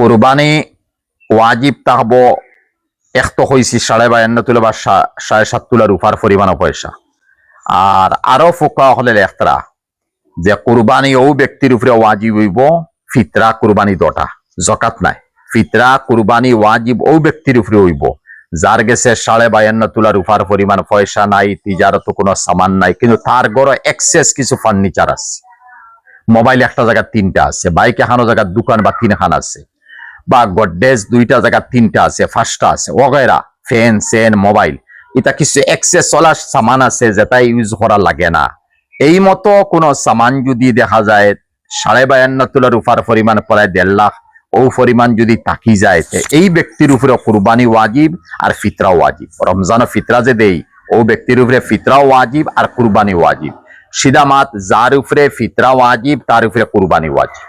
কুরবানি ওয়াজিব তাহব এক তো হয়েছি 52.5 তুলা বা 7.5 তুলার উপর পরিমাণ পয়সা। আর আরো ফোকা হলে লেখতরা যে কুরবানি ও ব্যক্তির উপরে ওয়াজিব হইব ফিতরা কুরবানি দটা, জকাত নাই। ফিতরা কুরবানি ওয়াজিব ও ব্যক্তির উপরে হইব যার গেছে 52.5 তুলার উপর পরিমাণ পয়সা নাই, তিজারত কোনো সামান নাই, কিন্তু তার ঘরে এক্সেস কিছু ফার্নিচার আছে, মোবাইল একটা জায়গা 3টা আছে, বাইক এখানো জায়গা দোকান বা 3খান আছে, বা গডরেজ 2টা জায়গা 3টা আছে, 5টা আছে, ওগেরা ফ্যান সেন মোবাইল এটা কিছু এক্সেস চলার সামান আছে যেটা ইউজ করা লাগে না। এই মতো কোন সামান যদি দেখা যায় 52.5 তুলার উপর পরিমাণ প্রায় 1.5 লাখ ও পরিমাণ যদি তাকি যায়, এই ব্যক্তির উপরে কুরবানি ওয়াজিব আর ফিতরা ওয়াজিব। রমজান ফিতরা যে দেই ও ব্যক্তির উপরে ফিতরা ওয়াজিব আর কুরবানি ওয়াজিব। সিধা মাত যার উপরে ফিতরা ওয়াজিব তার উপরে কুরবানি ওয়াজিব।